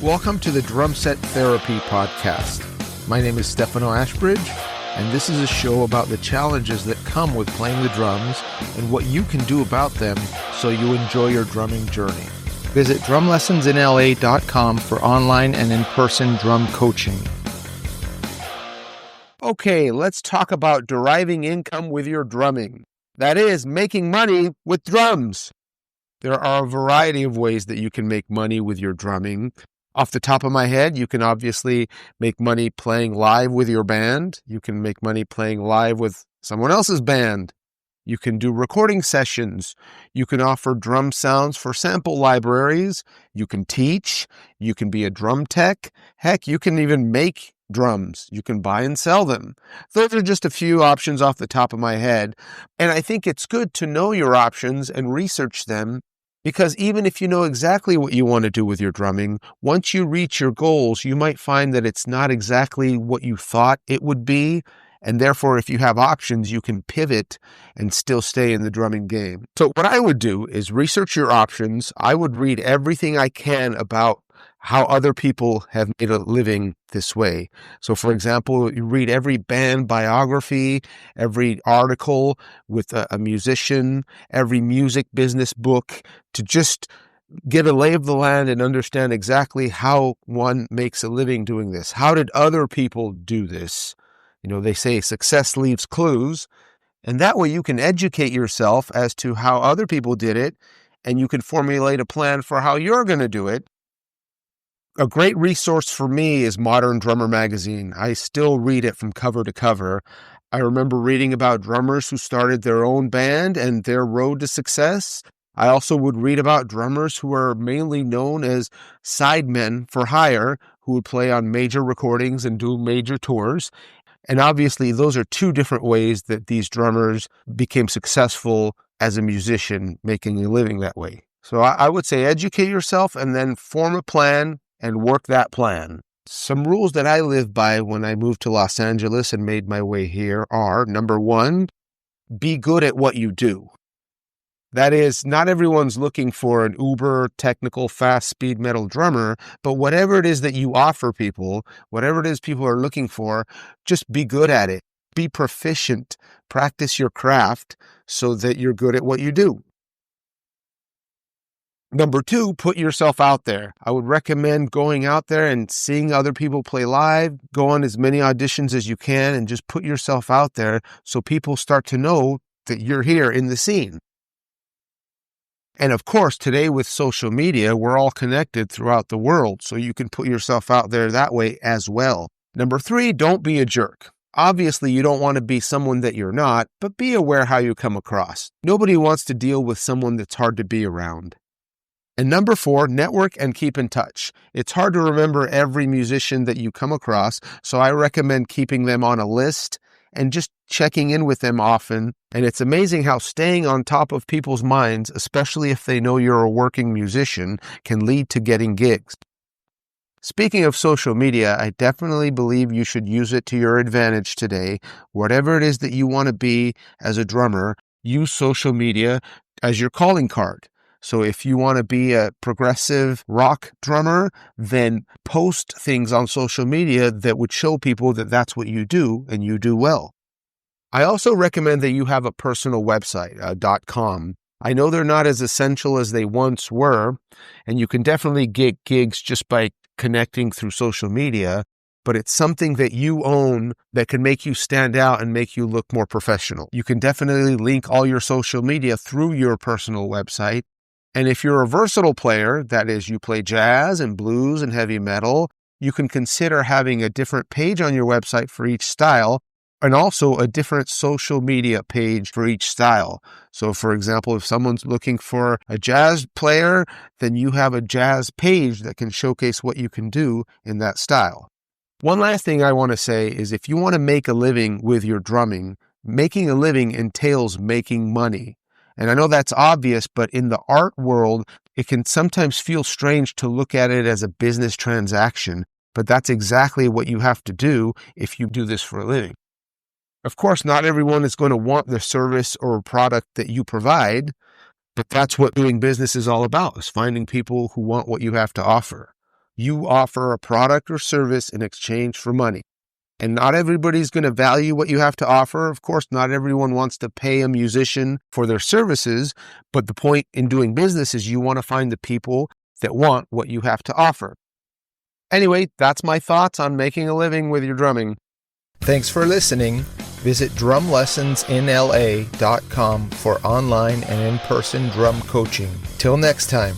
Welcome to the Drum Set Therapy Podcast. My name is Stefano Ashbridge, and this is a show about the challenges that come with playing the drums and what you can do about them so you enjoy your drumming journey. Visit drumlessonsinla.com for online and in-person drum coaching. Okay, let's talk about deriving income with your drumming. That is, making money with drums. There are a variety of ways that you can make money with your drumming. Off the top of my head, you can obviously make money playing live with your band. You can make money playing live with someone else's band. You can do recording sessions. You can offer drum sounds for sample libraries. You can teach. You can be a drum tech. Heck, you can even make drums. You can buy and sell them. Those are just a few options off the top of my head. And I think it's good to know your options and research them, because even if you know exactly what you want to do with your drumming, once you reach your goals, you might find that it's not exactly what you thought it would be. And therefore, if you have options, you can pivot and still stay in the drumming game. So what I would do is research your options. I would read everything I can about how other people have made a living this way. So for example, you read every band biography, every article with a musician, every music business book, to just get a lay of the land and understand exactly how one makes a living doing this. How did other people do this? You know, they say success leaves clues, and that way you can educate yourself as to how other people did it, and you can formulate a plan for how you're going to do it. A great resource for me is Modern Drummer Magazine. I still read it from cover to cover. I remember reading about drummers who started their own band and their road to success. I also would read about drummers who are mainly known as sidemen for hire, who would play on major recordings and do major tours. And obviously, those are two different ways that these drummers became successful as a musician, making a living that way. So I would say educate yourself and then form a plan and work that plan. Some rules that I live by when I moved to Los Angeles and made my way here are, number one, be good at what you do. That is, not everyone's looking for an uber technical fast speed metal drummer, but whatever it is that you offer people, whatever it is people are looking for, just be good at it. Be proficient. Practice your craft so that you're good at what you do. Number two, put yourself out there. I would recommend going out there and seeing other people play live. Go on as many auditions as you can and just put yourself out there so people start to know that you're here in the scene. And of course, today with social media, we're all connected throughout the world, so you can put yourself out there that way as well. Number three, don't be a jerk. Obviously, you don't want to be someone that you're not, but be aware how you come across. Nobody wants to deal with someone that's hard to be around. And number four, network and keep in touch. It's hard to remember every musician that you come across, so I recommend keeping them on a list and just checking in with them often. And it's amazing how staying on top of people's minds, especially if they know you're a working musician, can lead to getting gigs. Speaking of social media, I definitely believe you should use it to your advantage today. Whatever it is that you want to be as a drummer, use social media as your calling card. So if you want to be a progressive rock drummer, then post things on social media that would show people that that's what you do and you do well. I also recommend that you have a personal website, .com. I know they're not as essential as they once were, and you can definitely get gigs just by connecting through social media, but it's something that you own that can make you stand out and make you look more professional. You can definitely link all your social media through your personal website. And if you're a versatile player, that is, you play jazz and blues and heavy metal, you can consider having a different page on your website for each style, and also a different social media page for each style. So for example, if someone's looking for a jazz player, then you have a jazz page that can showcase what you can do in that style. One last thing I want to say is if you want to make a living with your drumming, making a living entails making money. And I know that's obvious, but in the art world, it can sometimes feel strange to look at it as a business transaction, but that's exactly what you have to do if you do this for a living. Of course, not everyone is going to want the service or product that you provide, but that's what doing business is all about, is finding people who want what you have to offer. you offer a product or service in exchange for money. And not everybody's going to value what you have to offer. Of course, not everyone wants to pay a musician for their services, but the point in doing business is you want to find the people that want what you have to offer. Anyway, that's my thoughts on making a living with your drumming. Thanks for listening. Visit drumlessonsinla.com for online and in-person drum coaching. Till next time.